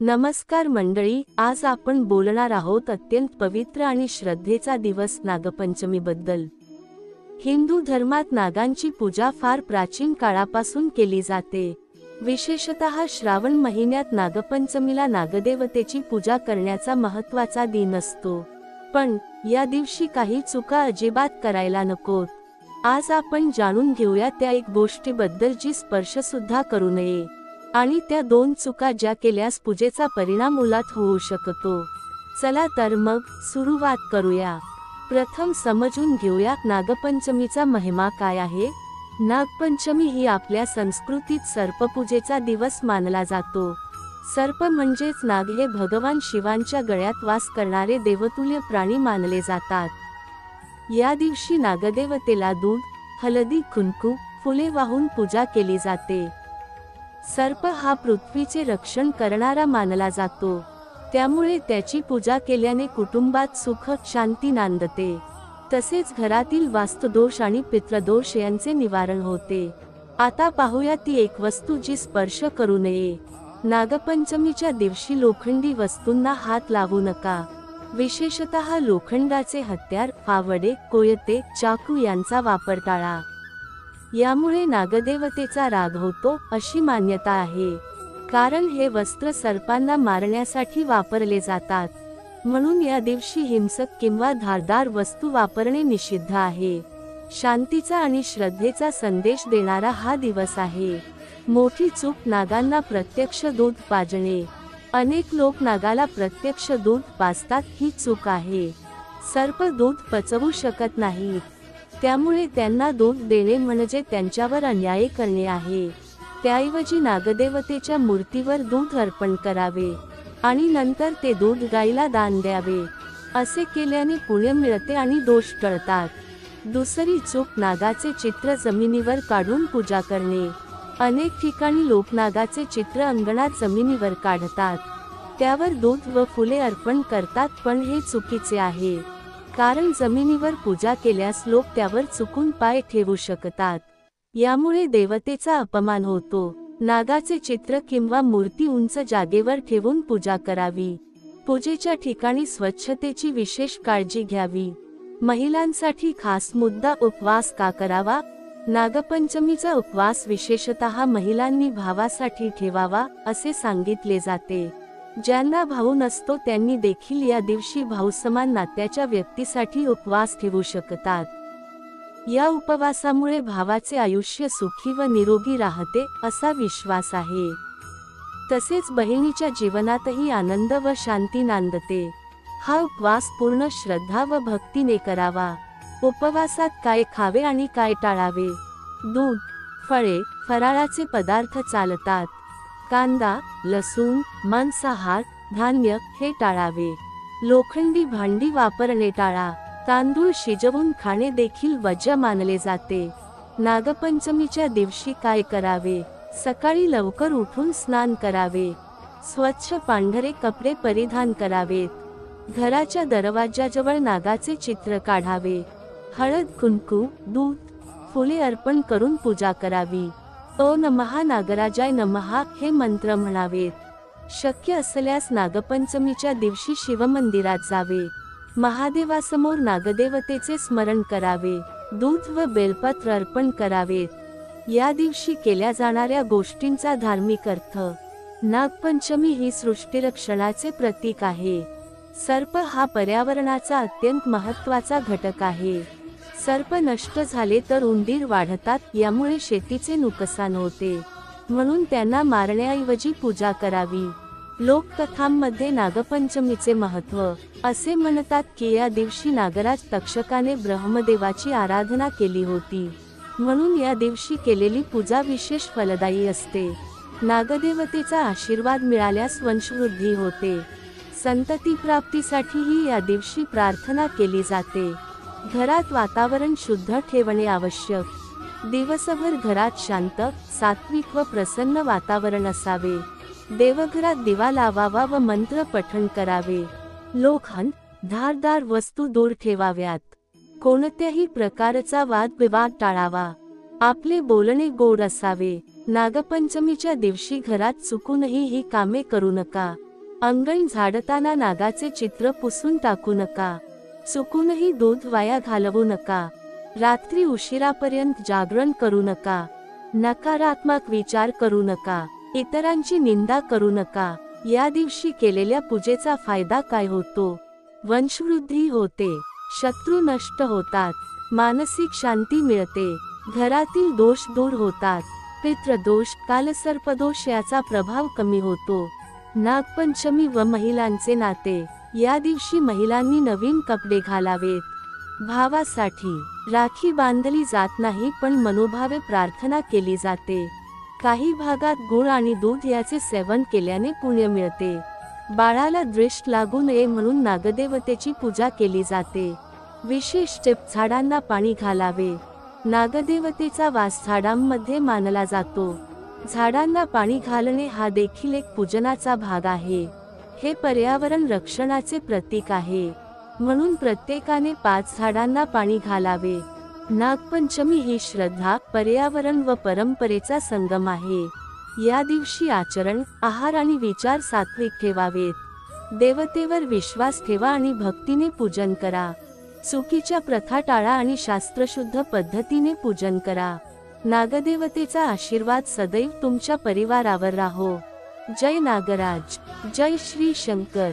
नमस्कार मंडळी, आज आपण बोलणार आहोत अत्यंत पवित्र आणि श्रद्धेचा दिवस नागपंचमी बद्दल। हिंदू धर्मात नागांची पूजा फार प्राचीन काळापासून केली जाते। विशेषतः श्रावण महिन्यात नागपंचमीला नागदेवतेची पूजा करण्याचा महत्त्वाचा दिन असतो। पण या दिवशी काही चुका अजिबात करायला नकोत। आज आपण जाणून घेऊया त्या एक गोष्टीबद्दल जी स्पर्श सुद्धा करू नये आणि त्या दोन चुका ज्या केल्यास पूजेचा परिणाम उलट होऊ शकतो। चला तर मग सुरुवात करूया। प्रथम समजून घेऊया नागपंचमीचा महिमा काय आहे। नागपंचमी ही आपल्या संस्कृतीत सर्पपूजेचा दिवस मानला जातो। सर्प म्हणजेच नाग हे भगवान शिवांच्या गळ्यात वास करणारे देवतुल्य प्राणी मानले जातात। या दिवशी नागदेवतेला दूध, हळदी, कुंकू, फुले वाहून पूजा केली जाते। सर्प हा पृथ्वीचे रक्षण करणारा मानला जातो, त्यामुळे त्याची पूजा केल्याने कुटुंबात सुख शांती नांदते। तसेच घरातील वास्तुदोष आणि पितृदोष यांचे निवारण होते। आता पाहूया ती एक वस्तू जी स्पर्श करू नये। नागपंचमीच्या दिवशी लोखंडी वस्तूंना हात लावू नका। विशेषतः लोखंडाचे हत्यार, फावडे, कोयते, चाकू यांचा वापर टाळा। यामुळे नागदेवतेचा राग होतो अशी मान्यता आहे, कारण हे वस्त्र सर्पांना मारण्यासाठी वापरले जातात। म्हणून या दिवशी हिंसक किंवा धारदार वस्तू वापरणे निषिद्ध आहे। शांतीचा आणि श्रद्धेचा संदेश देणारा हा दिवस आहे। मोठी चूक नागांना प्रत्यक्ष दूध पाजणे। अनेक लोक नागाला प्रत्यक्ष दूध पाजतात, ही चूक आहे। सर्प दूध पचवू शकत नाहीत, त्यामुळे त्यांना दूध देणे म्हणजे त्यांच्यावर अन्याय करणे आहे। त्याऐवजी नागदेवतेच्या मूर्तीवर दूध अर्पण करावे आणि नंतर ते दूध गायीला दान द्यावे। असे केल्याने पुण्य मिळते आणि दोष टळतात। दुसरी चूक नागाचे चित्र जमिनीवर काढून पूजा करणे। अनेक ठिकाणी लोक नागाचे चित्र अंगणात जमिनीवर काढतात, त्यावर दूध व फुले अर्पण करतात, पण हे चुकीचे आहे, कारण जमिनीवर पूजा केल्यास लोक त्यावर चुकून पाय ठेवू शकतात। यामुळे देवतेचा अपमान होतो। नागाचे चित्र किंवा मूर्ती उंच जागेवर ठेवून पूजा करावी। पूजेच्या ठिकाणी स्वच्छतेची विशेष काळजी घ्यावी। महिलांसाठी खास मुद्दा, उपवास का करावा। नागपंचमीचा उपवास विशेषतः महिलांनी भावासाठी ठेवावा असे सांगितले जाते। ज्यांना भाऊ नसतो त्यांनी देखील या दिवशी भाऊसमान नात्याच्या व्यक्तीसाठी उपवास ठेवू शकतात। या उपवासामुळे भावाचे आयुष्य सुखी व निरोगी राहते असा विश्वास आहे। तसेच बहिणीच्या जीवनातही आनंद व शांती नांदते। हा उपवास पूर्ण श्रद्धा व भक्तीने करावा। उपवासात काय खावे आणि काय टाळावे। दूध, फळे, फराळाचे पदार्थ चालतात। कांदा, लसूण, मांसाहार, धान्य हे टाळावे। लोखंडी भांडी वापरणे टाळा। तांदूळ शिजवून खाणे देखील वज्र मानले जाते। नागपंचमीच्या दिवशी काय करावे। सकाळी लवकर उठून स्नान करावे। स्वच्छ पांढरे कपडे परिधान करावेत। घराच्या दरवाजाजवळ नागाचे चित्र काढावे। हळद, कुंकू, दूध, फुले अर्पण करून पूजा करावी। ओ नमः नागराजाय नमः हे मंत्र म्हणावेत। शक्य असल्यास नागपंचमीच्या दिवशी शिवमंदिरात जावे। महादेवासमोर नागदेवतेचे स्मरण करावे। दूध व बेलपत्र अर्पण करावेत। या दिवशी केल्या जाणाऱ्या गोष्टींचा धार्मिक अर्थ। नागपंचमी ही सृष्टीरक्षणाचे प्रतीक आहे। सर्प हा पर्यावरणाचा अत्यंत महत्त्वाचा घटक आहे। सर्प नष्ट झाले तर उंदीर वाढतात, यामुळे शेतीचे नुकसान होते। म्हणून त्यांना मारण्याऐवजी पूजा करावी। लोककथांमध्ये नागपंचमीचे महत्त्व असे म्हणतात की या दिवशी नागराज तक्षकाने ब्रह्मदेवाची आराधना केली होती, म्हणून या दिवशी केलेली पूजा विशेष फलदायी असते। नागदेवतेचा आशीर्वाद मिळाल्यास वंशवृद्धी होते। संतती प्राप्तीसाठीही या दिवशी प्रार्थना केली जाते। घरात वातावरण शुद्ध ठेवणे आवश्यक। दिवसभर घरात शांत, सात्विक व प्रसन्न वातावरण असावे। देवघरात दिवा लावावा व मंत्र पठण करावे। लोखंड, धारदार वस्तू दूर ठेवाव्यात। कोणत्याही प्रकारचा वादविवाद टाळावा। आपले बोलणे गोड असावे। नागपंचमीच्या दिवशी घरात चुकूनही ही कामे करू नका। अंगण झाडताना नागाचे चित्र पुसून टाकू नका. चुकूनही दूध वाया घालवू नका. रात्री उशिरापर्यंत जागरण करू नका. नकारात्मक विचार करू नका. इतरांची निंदा करू नका. या दिवशी केलेल्या पूजेचा फायदा काय होतो? वंशवृद्धी होते, शत्रू नष्ट होतात, मानसिक शांती मिळते, घरातील दोष दूर होतात, पितृदोष, कालसर्पदोष याचा प्रभाव कमी होतो. नागपंचमी व महिलांचे नाते. या दिवशी महिलांनी नवीन कपडे घालावेत. भावासाठी राखी बांधली जात नाही, पण मनोभावे प्रार्थना केली जाते. काही भागात गुळ आणि दूध याचे सेवन केल्याने पुण्य मिळते. बाळाला दृष्ट लागू नये म्हणून नागदेवतेची पूजा केली जाते. विशेष टिप: झाडांना पाणी घालावे. नागदेवतेचा वास झाडांमध्ये मानला जातो. झाडांना पाणी घालणे हा देखील एक पूजनाचा भाग आहे. हे पर्यावरण रक्षणाचे प्रतीक आहे, म्हणून प्रत्येकाने 5 झाडांना पाणी घालावे. नागपंचमी ही श्रद्धा, पर्यावरण व परंपरेचा संगम आहे. या दिवशी आचरण, आहार आणि विचार सात्विक ठेवावेत. देवतेवर विश्वास ठेवा आणि भक्तीने पूजन करा. चुकीच्या प्रथा टाळा आणि शास्त्रशुद्ध पद्धतीने पूजन करा. नागदेवतेचा आशीर्वाद सदैव तुमच्या परिवारावर राहो. जय नागराज. जय श्री शंकर.